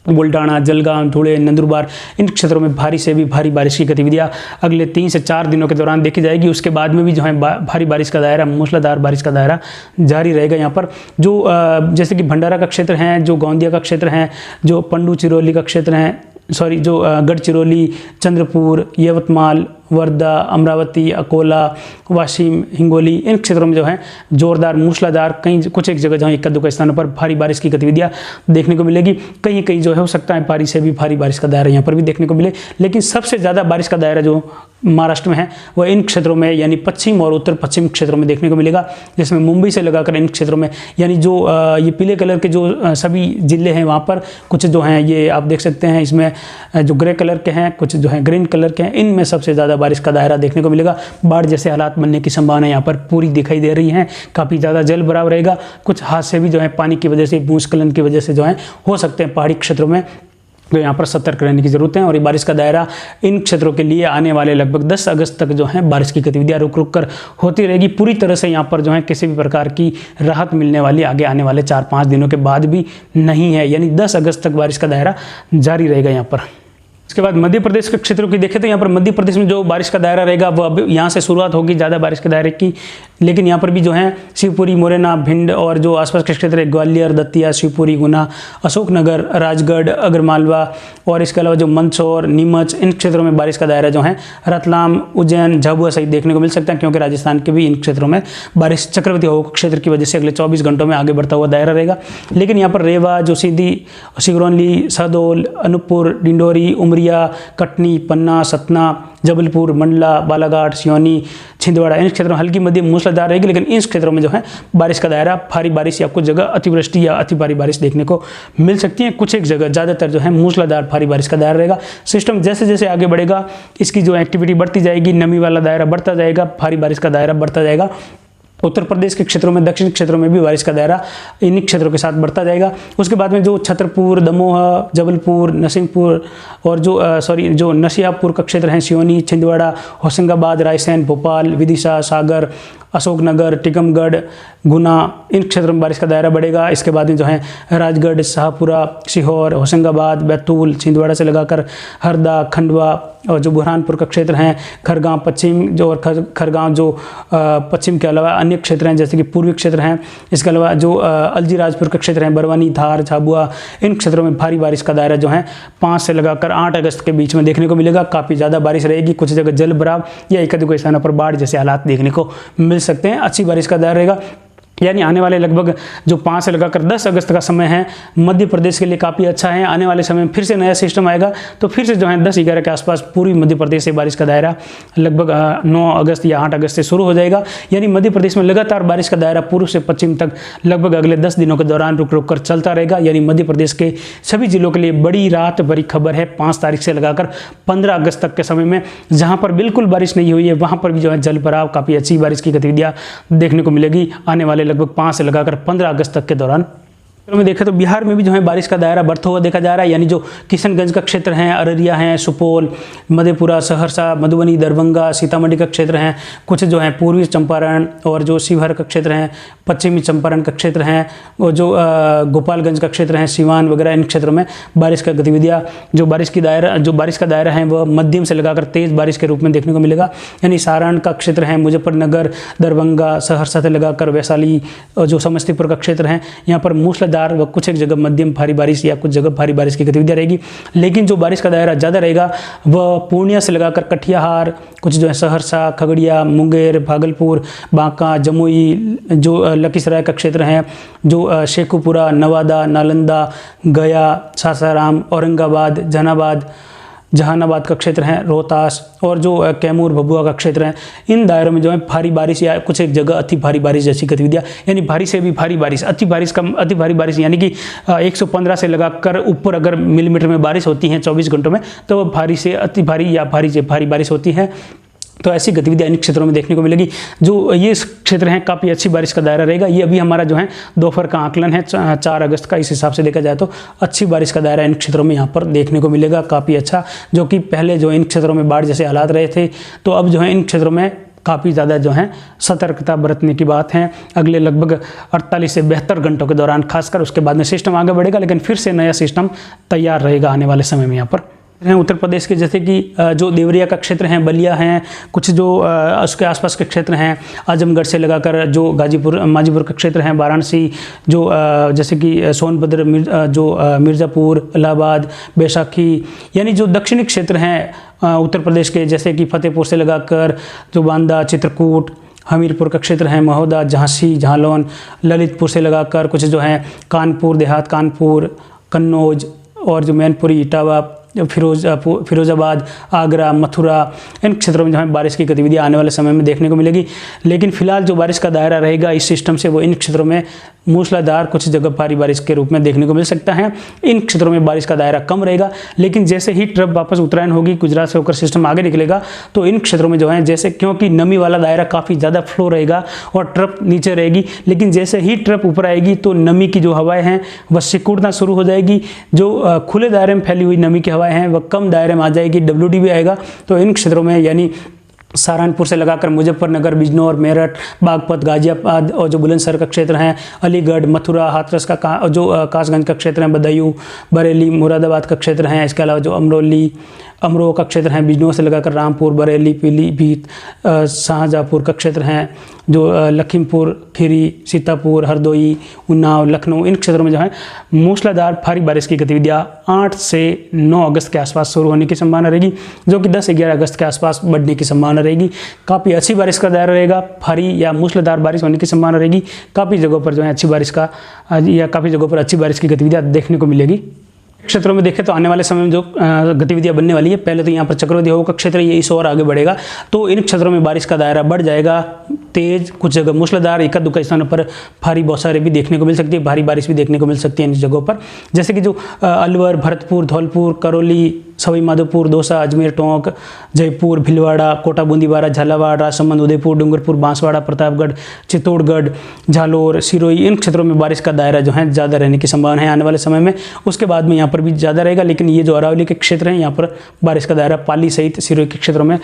बुल्डाना, जलगांव, धुले, नंदुरबार, इन क्षेत्रों में भारी से भी भारी बारिश की गतिविधियां अगले 3 से 4 दिनों के दौरान देखी जाएगी। उसके बाद में भी जो है भारी बारिश का दायरा, मूसलाधार बारिश का दायरा जारी रहेगा। यहाँ पर जो जैसे कि भंडारा का क्षेत्र है, जो गोंदिया का क्षेत्र है, जो पंडुचिरोली का क्षेत्र है, जो गढ़चिरौली, चंद्रपुर, यवतमाल, वर्धा, अमरावती, अकोला, वाशिम, हिंगोली, इन क्षेत्रों में जो है जोरदार मूसलाधार, कहीं कुछ एक जगह जहाँ इक्का दुक्का स्थानों पर भारी बारिश की गतिविधियाँ देखने को मिलेगी। कहीं कहीं जो है हो सकता है भारी से भी भारी बारिश का दायरा यहाँ पर भी देखने को मिले, लेकिन सबसे ज़्यादा बारिश का दायरा जो महाराष्ट्र में है वह इन क्षेत्रों में यानी पश्चिम और उत्तर पश्चिम क्षेत्रों में देखने को मिलेगा, जिसमें मुंबई से लगाकर इन क्षेत्रों में यानी जो ये पीले कलर के जो सभी जिले हैं वहाँ पर कुछ जो हैं ये आप देख सकते हैं, इसमें जो ग्रे कलर के हैं, कुछ जो हैं ग्रीन कलर के हैं, इनमें सबसे ज़्यादा बारिश का दायरा देखने को मिलेगा। बाढ़ जैसे हालात बनने की संभावना यहाँ पर पूरी दिखाई दे रही है। काफ़ी ज़्यादा जल भराव रहेगा, कुछ हादसे भी जो है पानी की वजह से, भूस्खलन की वजह से जो है हो सकते हैं पहाड़ी क्षेत्रों में, तो यहाँ पर सतर्क रहने की जरूरत है। और ये बारिश का दायरा इन क्षेत्रों के लिए आने वाले लगभग 10 अगस्त तक जो है बारिश की गतिविधियाँ रुक रुक कर होती रहेगी। पूरी तरह से यहाँ पर जो है किसी भी प्रकार की राहत मिलने वाली आगे आने वाले 4-5 दिनों के बाद भी नहीं है, यानी 10 अगस्त तक बारिश का दायरा जारी रहेगा यहाँ पर। इसके बाद मध्य प्रदेश के क्षेत्रों की देखें तो यहाँ पर मध्य प्रदेश में जो बारिश का दायरा रहेगा वो अब यहाँ से शुरुआत होगी ज़्यादा बारिश के दायरे की। लेकिन यहाँ पर भी जो है शिवपुरी, मुरैना, भिंड और जो आसपास के क्षेत्र है ग्वालियर, दतिया, शिवपुरी, गुना, अशोकनगर, राजगढ़, अगरमालवा और इसके अलावा जो मंदसौर, नीमच, इन क्षेत्रों में बारिश का दायरा जो है रतलाम, उज्जैन, झाबुआ सहित देखने को मिल सकता है, क्योंकि राजस्थान के भी इन क्षेत्रों में बारिश चक्रवाती हवा क्षेत्र की वजह से अगले 24 घंटों में आगे बढ़ता हुआ दायरा रहेगा। लेकिन यहाँ पर रेवा, जोशीमठ, सिंगरौली, शहडोल, अनूपपुर, डिंडोरी, उमरिया, कटनी, पन्ना, सतना, जबलपुर, मंडला, बालाघाट, सिवनी, छिंदवाड़ा, इन क्षेत्रों में हल्की मध्यम मूसलाधार रहेगी। लेकिन इन क्षेत्रों में जो है बारिश का दायरा भारी बारिश या कुछ जगह अतिवृष्टि या अति भारी बारिश देखने को मिल सकती है। कुछ एक जगह ज़्यादातर जो है मूसलाधार भारी बारिश का दायरा रहेगा। सिस्टम जैसे जैसे आगे बढ़ेगा इसकी जो एक्टिविटी बढ़ती जाएगी, नमी वाला दायरा बढ़ता जाएगा, भारी बारिश का दायरा बढ़ता जाएगा। उत्तर प्रदेश के क्षेत्रों में, दक्षिण क्षेत्रों में भी बारिश का दायरा इन्हीं क्षेत्रों के साथ बढ़ता जाएगा। उसके बाद में जो छतरपुर, दमोह, जबलपुर, नरसिंहपुर और जो नरसिंहपुर का क्षेत्र है, सिवनी, छिंदवाड़ा, होशंगाबाद, रायसेन, भोपाल, विदिशा, सागर, अशोकनगर, टीकमगढ़, गुना, इन क्षेत्रों में बारिश का दायरा बढ़ेगा। इसके बाद में जो है राजगढ़, शाहपुरा, सीहोर, होशंगाबाद, बैतूल, छिंदवाड़ा से लगाकर हरदा, खंडवा और जो बुरहानपुर का क्षेत्र है, खरगांव पश्चिम जो और खरगांव जो पश्चिम के अलावा अन्य क्षेत्र हैं जैसे कि पूर्वी क्षेत्र हैं। इसके अलावा जो अलजीराजपुर का क्षेत्र है, बरवानी, धार, झाबुआ, इन क्षेत्रों में भारी बारिश का दायरा जो है 5 से लगाकर 8 अगस्त के बीच में देखने को मिलेगा। काफ़ी ज़्यादा बारिश रहेगी, कुछ जगह जल भराव या एक अधिक स्थानों पर बाढ़ जैसे हालात देखने को मिल सकते हैं। अच्छी बारिश का दायरा रहेगा, यानी आने वाले लगभग जो 5 से लगाकर 10 अगस्त का समय है मध्य प्रदेश के लिए काफ़ी अच्छा है। आने वाले समय में फिर से नया सिस्टम आएगा तो फिर से जो है 10-11 के आसपास पूर्वी मध्य प्रदेश से बारिश का दायरा लगभग 9 अगस्त या 8 अगस्त से शुरू हो जाएगा। यानी मध्य प्रदेश में लगातार बारिश का दायरा पूर्व से पश्चिम तक लगभग अगले 10 दिनों के दौरान रुक रुक कर चलता रहेगा। यानी मध्य प्रदेश के सभी जिलों के लिए बड़ी रात भरी खबर है। 5 तारीख से लगाकर 15 अगस्त तक के समय में जहाँ पर बिल्कुल बारिश नहीं हुई है वहाँ पर भी जो है जल भराव, काफ़ी अच्छी बारिश की गतिविधियाँ देखने को मिलेगी आने वाले लगभग 5 से लगाकर 15 अगस्त तक के दौरान। में देखें तो बिहार में भी जो है बारिश का दायरा बढ़ता हुआ देखा जा रहा है। यानी जो किशनगंज का क्षेत्र है, अररिया है, सुपौल, मधेपुरा, सहरसा, मधुबनी, दरभंगा, सीतामढ़ी का क्षेत्र है, कुछ जो है पूर्वी चंपारण और जो शिवहर का क्षेत्र है, पश्चिमी चंपारण का क्षेत्र है और जो गोपालगंज का क्षेत्र है, सीवान वगैरह, इन क्षेत्रों में बारिश का गतिविधियाँ जो बारिश का दायरा है वह मध्यम से लगाकर तेज बारिश के रूप में देखने को मिलेगा। यानी सारण का क्षेत्र है, मुजफ्फरनगर, दरभंगा, सहरसा से लगाकर वैशाली और जो समस्तीपुर का क्षेत्र है, यहाँ पर मूसलाधार व कुछ एक जगह मध्यम भारी बारिश या कुछ जगह भारी बारिश की गतिविधियाँ रहेगी। लेकिन जो बारिश का दायरा ज़्यादा रहेगा वह पूर्णिया से लगाकर कटिहार, कुछ जो है सहरसा, खगड़िया, मुंगेर, भागलपुर, बांका, जमुई, जो लखीसराय का क्षेत्र है, जो शेखुपुरा, नवादा, नालंदा, गया, सासाराम, औरंगाबाद, जहानाबाद का क्षेत्र है, रोहतास और जो कैमूर, भभुआ का क्षेत्र है, इन दायरों में जो है भारी बारिश या कुछ एक जगह अति भारी बारिश जैसी गतिविधियाँ, यानी भारी से भी भारी बारिश, अति भारी बारिश यानी कि 115 से लगाकर ऊपर अगर मिलीमीटर में बारिश होती है 24 घंटों में तो वह भारी से अति भारी या भारी से भारी बारिश होती है। तो ऐसी गतिविधियाँ इन क्षेत्रों में देखने को मिलेगी। जो ये क्षेत्र हैं काफ़ी अच्छी बारिश का दायरा रहेगा। ये अभी हमारा जो है दोपहर का आकलन है 4 अगस्त का, इस हिसाब से देखा जाए तो अच्छी बारिश का दायरा इन क्षेत्रों में यहाँ पर देखने को मिलेगा काफ़ी अच्छा, जो कि पहले जो इन क्षेत्रों में बाढ़ जैसे हालात रहे थे तो अब जो है इन क्षेत्रों में काफ़ी ज़्यादा जो है सतर्कता बरतने की बात है। अगले लगभग 48 से 72 घंटों के दौरान खासकर, उसके बाद में सिस्टम आगे बढ़ेगा लेकिन फिर से नया सिस्टम तैयार रहेगा आने वाले समय में। यहाँ पर हैं उत्तर प्रदेश के जैसे कि जो देवरिया का क्षेत्र है, बलिया हैं, कुछ जो उसके आसपास के क्षेत्र हैं, आजमगढ़ से लगाकर जो माजीपुर का क्षेत्र है, वाराणसी, जो जैसे कि सोनभद्र, मिर्ज़ापुर, इलाहाबाद, बैसाखी, यानी जो दक्षिणी क्षेत्र हैं उत्तर प्रदेश के जैसे कि फतेहपुर से लगाकर जो बांदा, चित्रकूट, हमीरपुर का क्षेत्र है, महोदा, झांसी, झालौन, ललितपुर से लगाकर कुछ जो है कानपुर देहात, कानपुर, कन्नौज और जो मैनपुरी, इटावा, फिरोजाबाद, आगरा, मथुरा, इन क्षेत्रों में जो है बारिश की गतिविधियाँ आने वाले समय में देखने को मिलेगी। लेकिन फिलहाल जो बारिश का दायरा रहेगा इस सिस्टम से वो इन क्षेत्रों में मूसलाधार, कुछ जगह भारी बारिश के रूप में देखने को मिल सकता है। इन क्षेत्रों में बारिश का दायरा कम रहेगा। लेकिन जैसे ही ट्रफ वापस उत्तरायण होगी, गुजरात से होकर सिस्टम आगे निकलेगा तो इन क्षेत्रों में जो है जैसे, क्योंकि नमी वाला दायरा काफ़ी ज़्यादा फ्लो रहेगा और ट्रफ नीचे रहेगी, लेकिन जैसे ही ट्रफ ऊपर आएगी तो नमी की जो हवाएं हैं वह सिकुड़ना शुरू हो जाएगी। जो खुले दायरे में फैली हुई नमी की हवाएं हैं वह कम दायरे में आ जाएगी, WD भी आएगा। तो इन क्षेत्रों में यानी सहारनपुर से लगाकर मुजफ्फरनगर, बिजनौर, मेरठ, बागपत, गाजियाबाद और जो बुलंदशहर का क्षेत्र है, अलीगढ़, मथुरा, हाथरस का जो कासगंज का क्षेत्र है, बदायूं, बरेली, मुरादाबाद का क्षेत्र है, इसके अलावा जो अमरोली, अमरोहा का क्षेत्र है, बिजनौर से लगाकर रामपुर, बरेली, पीलीभीत, शाहजहाँपुर का क्षेत्र है, जो लखीमपुर खीरी, सीतापुर, हरदोई, उन्नाव, लखनऊ, इन क्षेत्रों में जो है मूसलाधार भारी बारिश की गतिविधियाँ 8 से 9 अगस्त के आसपास शुरू होने की संभावना रहेगी, जो कि 10-11 अगस्त के आसपास बढ़ने की संभावना रहेगी। काफ़ी अच्छी बारिश का दायरा रहेगा, भारी या मूसलाधार बारिश होने की संभावना रहेगी। काफ़ी जगहों पर जो है अच्छी बारिश का या काफ़ी जगहों पर अच्छी बारिश की गतिविधियाँ देखने को मिलेगी। क्षेत्रों में देखें तो आने वाले समय में जो गतिविधियां बनने वाली है, पहले तो यहाँ पर चक्रवाती हवा का क्षेत्र ये इस ओर आगे बढ़ेगा, तो इन क्षेत्रों में बारिश का दायरा बढ़ जाएगा, तेज, कुछ जगह मूसलाधार, एक दुक्का स्थानों पर भारी बौछारें भी देखने को मिल सकती है, भारी बारिश भी देखने को मिल सकती है इन जगहों पर, जैसे कि जो अलवर, भरतपुर, धौलपुर, करौली, सवाई माधोपुर, दौसा, अजमेर, टोंक, जयपुर, भीलवाड़ा, कोटा बूंदीवाड़ा, झालावाड़, राजसमंद, उदयपुर, डूंगरपुर, बांसवाड़ा, प्रतापगढ़, चित्तौड़गढ़, झालोर, सिरोही, इन क्षेत्रों में बारिश का दायरा जो है ज़्यादा रहने की संभावना है आने वाले समय में। उसके बाद में यहाँ पर भी ज़्यादा रहेगा, लेकिन ये जो अरावली के क्षेत्र हैं यहाँ पर बारिश का दायरा पाली सहित सिरोही के क्षेत्रों में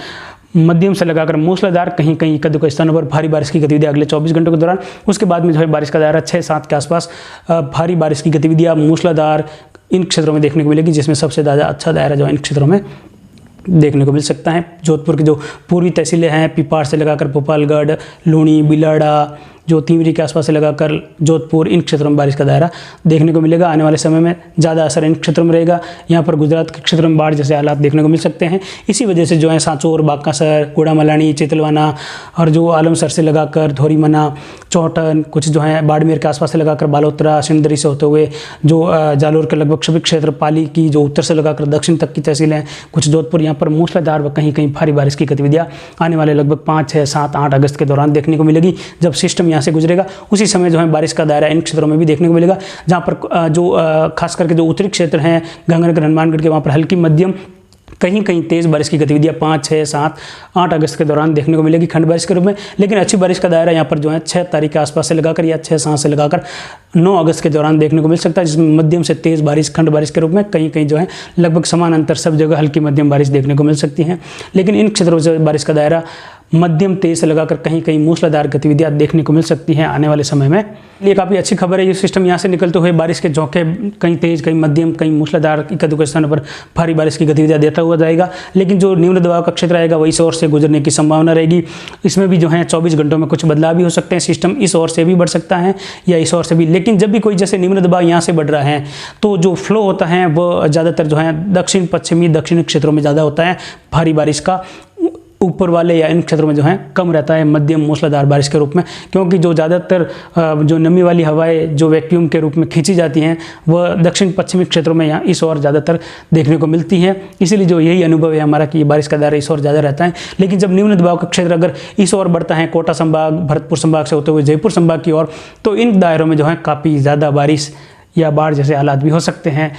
मध्यम से लगाकर मूसलाधार, कहीं कहीं एक स्थानों पर भारी बारिश की गतिविधियाँ अगले 24 घंटों के दौरान। उसके बाद में जो है बारिश का दायरा 6-7 के आसपास भारी बारिश की गतिविधियाँ मूसलाधार इन क्षेत्रों में देखने को मिलेगी, जिसमें सबसे ज़्यादा अच्छा दायरा जो है इन क्षेत्रों में देखने को मिल सकता है। जोधपुर की जो पूर्वी तहसीलें हैं, पिपाड़ से लगाकर भोपालगढ़, लूणी, बिलाड़ा, जो तिमरी के आसपास से लगाकर जोधपुर, इन क्षेत्रों में बारिश का दायरा देखने को मिलेगा। आने वाले समय में ज़्यादा असर इन क्षेत्रों में रहेगा। यहाँ पर गुजरात के क्षेत्र में बाढ़ जैसे हालात देखने को मिल सकते हैं। इसी वजह से जो है सांचौर, बांकासर, गुड़ामलानी, चितलवाना और जो आलमसर से लगाकर धोरीमना, चौटन, कुछ जो है बाड़मेर के आसपास से लगाकर बालोतरा, सिंदरी से होते हुए जो जालोर के लगभग सभी क्षेत्र, पाली की जो उत्तर से लगाकर दक्षिण तक की तहसीलें, कुछ जोधपुर, यहाँ पर मूसलाधार व कहीं कहीं भारी बारिश की गतिविधियाँ आने वाले लगभग 5, 6, 7, 8 अगस्त के दौरान देखने को मिलेगी। जब सिस्टम यहाँ से गुजरेगा उसी समय जो है बारिश का दायरा इन क्षेत्रों में भी देखने को मिलेगा, जहाँ पर जो खास करके जो उत्तरी क्षेत्र हैं, गंगानगर, हनुमानगढ़ के, वहाँ पर हल्की मध्यम कहीं कहीं तेज़ बारिश की गतिविधियाँ 5, 6, 7, 8 अगस्त के दौरान देखने को मिलेगी खंड बारिश के रूप में। लेकिन अच्छी बारिश का दायरा यहाँ पर जो है 6 तारीख के आसपास से लगाकर या 6-7 से लगाकर 9 अगस्त के दौरान देखने को मिल सकता है, जिसमें मध्यम से तेज़ बारिश खंड बारिश के रूप में कहीं कहीं जो है लगभग समान अंतर सब जगह हल्की मध्यम बारिश देखने को मिल सकती है। लेकिन इन क्षेत्रों से बारिश का दायरा मध्यम तेज से लगाकर कहीं कहीं मूसलाधार गतिविधियाँ देखने को मिल सकती हैं आने वाले समय में। ये काफ़ी अच्छी खबर है। ये सिस्टम यहाँ से निकलते हुए बारिश के झोंके कहीं तेज, कहीं मध्यम, कहीं मूसलाधार, एक स्थानों पर भारी बारिश की गतिविधियाँ देता हुआ जाएगा। लेकिन जो निम्न दबाव का क्षेत्र आएगा वही इस ओर से गुजरने की संभावना रहेगी। इसमें भी जो है 24 घंटों में कुछ बदलाव भी हो सकते हैं। सिस्टम इस ओर से भी बढ़ सकता है या इस ओर से भी। लेकिन जब भी कोई जैसे निम्न दबाव यहाँ से बढ़ रहा है तो जो फ्लो होता है वो ज़्यादातर जो है दक्षिण पश्चिमी दक्षिणी क्षेत्रों में ज़्यादा होता है भारी बारिश का, ऊपर वाले या इन क्षेत्रों में जो है कम रहता है मध्यम मूसलाधार बारिश के रूप में, क्योंकि जो ज़्यादातर जो नमी वाली हवाएं जो वैक्यूम के रूप में खींची जाती हैं वह दक्षिण पश्चिमी क्षेत्रों में यहाँ इस ओर ज़्यादातर देखने को मिलती हैं। इसीलिए जो यही अनुभव है हमारा कि बारिश का दायरा इस ओर ज़्यादा रहता है। लेकिन जब निम्न दबाव का क्षेत्र अगर इस ओर बढ़ता है, कोटा संभाग, भरतपुर संभाग से होते हुए जयपुर संभाग की ओर, तो इन दायरों में जो है काफ़ी ज़्यादा बारिश या बाढ़ जैसे हालात भी हो सकते हैं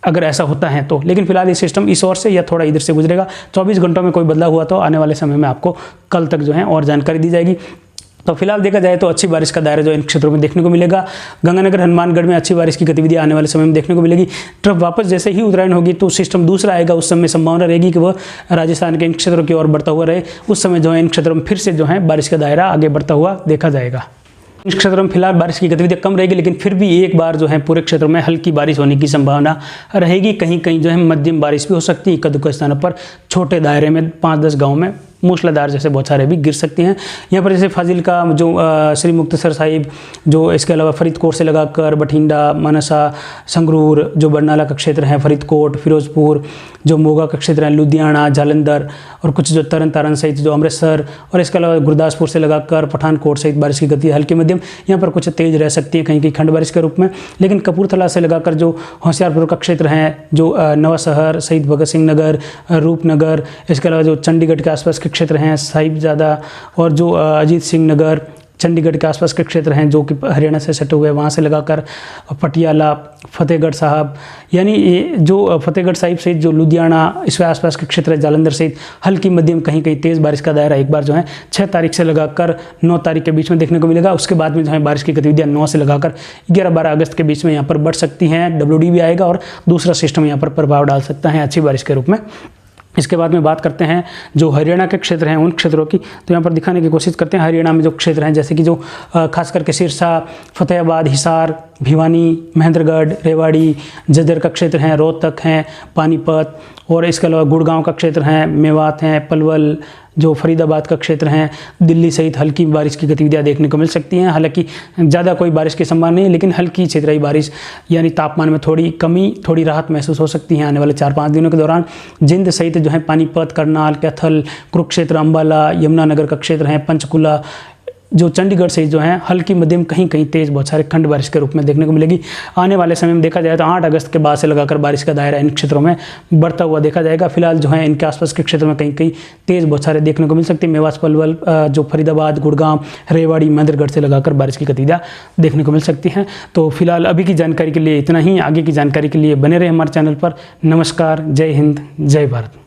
अगर ऐसा होता है तो। लेकिन फिलहाल ये सिस्टम इस ओर से या थोड़ा इधर से गुजरेगा। 24 घंटों में कोई बदलाव हुआ तो आने वाले समय में आपको कल तक जो है और जानकारी दी जाएगी। तो फिलहाल देखा जाए तो अच्छी बारिश का दायरा जो इन क्षेत्रों में देखने को मिलेगा। गंगानगर, हनुमानगढ़ में अच्छी बारिश की गतिविधियां आने वाले समय में देखने को मिलेगी। ट्रफ वापस जैसे ही उत्तरायण होगी तो सिस्टम दूसरा आएगा, उस समय संभावना रहेगी कि वह राजस्थान के इन क्षेत्रों की ओर बढ़ता हुआ रहे। उस समय जो है इन क्षेत्रों में फिर से जो है बारिश का दायरा आगे बढ़ता हुआ देखा जाएगा। इस क्षेत्र में फिलहाल बारिश की गतिविधि कम रहेगी, लेकिन फिर भी एक बार जो है पूरे क्षेत्र में हल्की बारिश होने की संभावना रहेगी। कहीं कहीं जो है मध्यम बारिश भी हो सकती है, एक-दो स्थानों पर छोटे दायरे में 5-10 गाँव में मूसलाधार जैसे बौछारें भी गिर सकती हैं। यहाँ पर जैसे फाजिल्का, जो श्री मुक्तसर साहिब, जो इसके अलावा फरीदकोट से लगाकर बठिंडा, मनसा, संगरूर, जो बरनाला का क्षेत्र है, फरीदकोट, फिरोजपुर, जो मोगा का क्षेत्र है, लुधियाना, जालंधर और कुछ जो तरन तारण सहित जो अमृतसर, और इसके अलावा गुरदासपुर से लगाकर पठानकोट सहित बारिश की गति हल्की मध्यम यहाँ पर कुछ तेज रह सकती है, कहीं कहीं खंड बारिश के रूप में। लेकिन कपूरथला से लगाकर जो होशियारपुर का क्षेत्र है, जो नवाशहर, शहीद भगत सिंह नगर, रूपनगर, इसके अलावा जो चंडीगढ़ के आसपास के क्षेत्र हैं, साहिबजादा, और जो अजीत सिंह नगर, चंडीगढ़ के आसपास के क्षेत्र हैं जो कि हरियाणा से सटे हुए, वहाँ से लगाकर पटियाला, फतेहगढ़ साहब, यानी ये जो फतेहगढ़ साहिब सहित जो लुधियाना, इसके आसपास के क्षेत्र है, जालंधर सहित हल्की मध्यम कहीं कहीं तेज़ बारिश का दायरा एक बार जो है 6 तारीख से लगाकर 9 तारीख के बीच में देखने को मिलेगा। उसके बाद में जो है बारिश की गतिविधियाँ 9 से लगाकर 11-12 अगस्त के बीच में यहाँ पर बढ़ सकती हैं। WD भी आएगा और दूसरा सिस्टम यहाँ पर प्रभाव डाल सकता है अच्छी बारिश के रूप में। इसके बाद में बात करते हैं जो हरियाणा के क्षेत्र हैं उन क्षेत्रों की। तो यहाँ पर दिखाने की कोशिश करते हैं हरियाणा में जो क्षेत्र हैं, जैसे कि जो खास करके सिरसा, फतेहाबाद, हिसार, भिवानी, महेंद्रगढ़, रेवाड़ी, झज्जर का क्षेत्र है, रोहतक हैं, पानीपत, और इसके अलावा गुड़गांव का क्षेत्र है, मेवात हैं, पलवल, जो फरीदाबाद का क्षेत्र है, दिल्ली सहित हल्की बारिश की गतिविधियां देखने को मिल सकती हैं। हालांकि ज़्यादा कोई बारिश की संभावना नहीं है, लेकिन हल्की क्षेत्रीय बारिश यानी तापमान में थोड़ी कमी, थोड़ी राहत महसूस हो सकती है आने वाले 4-5 दिनों के दौरान। जिंद सहित जो है पानीपत, करनाल, कैथल, कुरुक्षेत्र, अम्बाला, यमुनानगर का क्षेत्र है, पंचकुला, जो चंडीगढ़ से जो है हल्की मध्यम कहीं कहीं तेज बौछारें खंड बारिश के रूप में देखने को मिलेगी। आने वाले समय में देखा जाए तो 8 अगस्त के बाद से लगाकर बारिश का दायरा इन क्षेत्रों में बढ़ता हुआ देखा जाएगा। फिलहाल जो है इनके आसपास के क्षेत्र में कहीं कहीं तेज बौछारें देखने को मिल सकती है। मेवात, पलवल, जो फरीदाबाद, गुड़गांव, रेवाड़ी, महेंद्रगढ़ से लगाकर बारिश की गतिविधियां देखने को मिल सकती हैं। तो फिलहाल अभी की जानकारी के लिए इतना ही। आगे की जानकारी के लिए बने रहे हमारे चैनल पर। नमस्कार, जय हिंद, जय भारत।